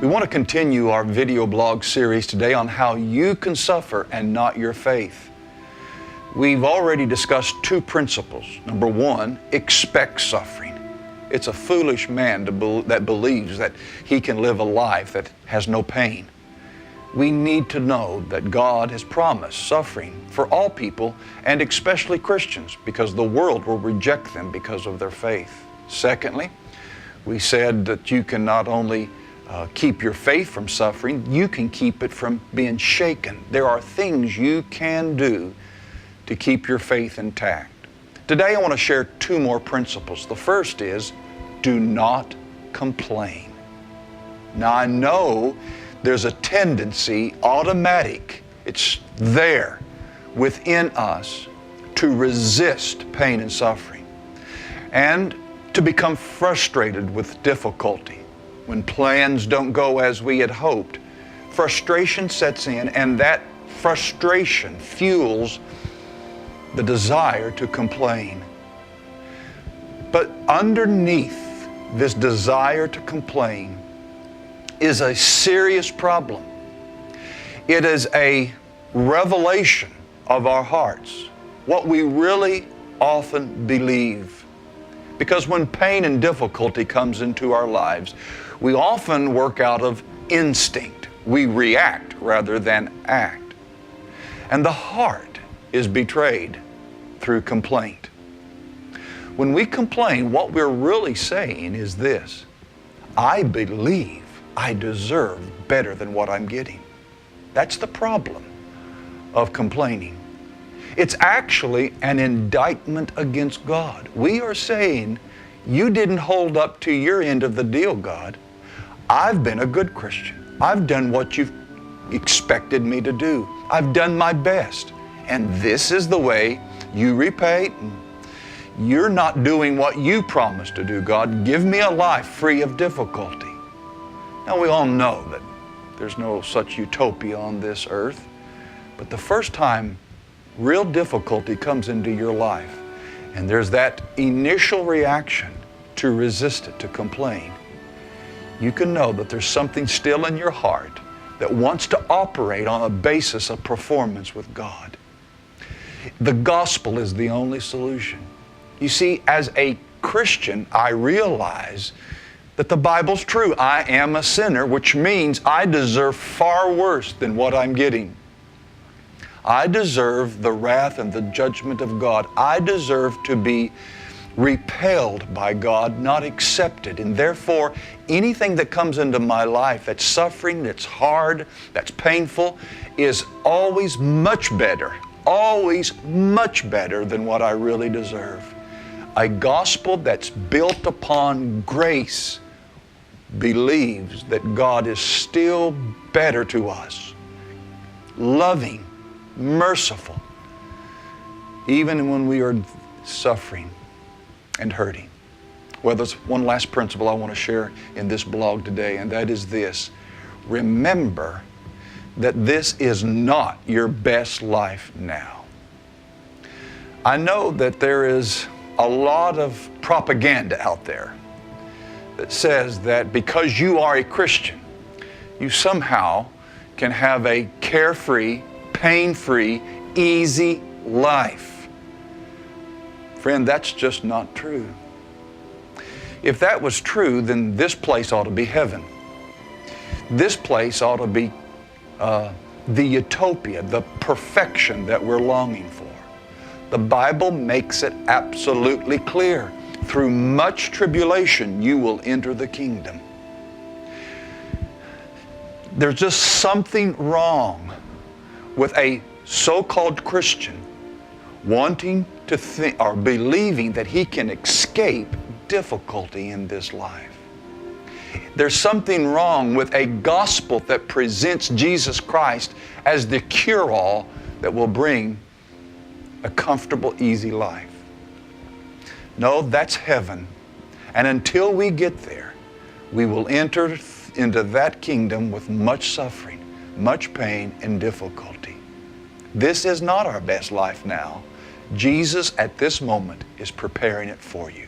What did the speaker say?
We want to continue our video blog series today on how you can suffer and not your faith. We've already discussed two principles. Number one, expect suffering. It's a foolish man that believes that he can live a life that has no pain. We need to know that God has promised suffering for all people, and especially Christians, because the world will reject them because of their faith. Secondly, we said that you can not only keep your faith from suffering, you can keep it from being shaken. There are things you can do to keep your faith intact. Today I want to share two more principles. The first is, do not complain. Now I know there's a tendency, automatic, it's there within us to resist pain and suffering and to become frustrated with difficulty. When plans don't go as we had hoped, frustration sets in, and that frustration fuels the desire to complain. But underneath this desire to complain is a serious problem. It is a revelation of our hearts, what we really often believe. Because when pain and difficulty comes into our lives, we often work out of instinct. We react rather than act. And the heart is betrayed through complaint. When we complain, what we're really saying is this: I believe I deserve better than what I'm getting. That's the problem of complaining. It's actually an indictment against God. We are saying, you didn't hold up to your end of the deal, God. I've been a good Christian. I've done what you've expected me to do. I've done my best. And this is the way you repay. You're not doing what you promised to do, God. Give me a life free of difficulty. Now we all know that there's no such utopia on this earth. But the first time real difficulty comes into your life, and there's that initial reaction to resist it, to complain, you can know that there's something still in your heart that wants to operate on a basis of performance with God. The gospel is the only solution. You see, as a Christian, I realize that the Bible's true. I am a sinner, which means I deserve far worse than what I'm getting. I deserve the wrath and the judgment of God. I deserve to be repelled by God, not accepted. And therefore, anything that comes into my life that's suffering, that's hard, that's painful, is always much better than what I really deserve. A gospel that's built upon grace believes that God is still better to us, loving, merciful, even when we are suffering and hurting. Well, there's one last principle I want to share in this blog today, and that is this: remember that this is not your best life now. I know that there is a lot of propaganda out there that says that because you are a Christian, you somehow can have a carefree, pain-free, easy life. Friend, that's just not true. If that was true, then this place ought to be heaven. This place ought to be the utopia, the perfection that we're longing for. The Bible makes it absolutely clear. Through much tribulation, you will enter the kingdom. There's just something wrong with a so-called Christian wanting to think or believing that he can escape difficulty in this life. There's something wrong with a gospel that presents Jesus Christ as the cure-all that will bring a comfortable, easy life. No, that's heaven. And until we get there, we will enter into that kingdom with much suffering, much pain, and difficulty. This is not our best life now. Jesus, at this moment, is preparing it for you.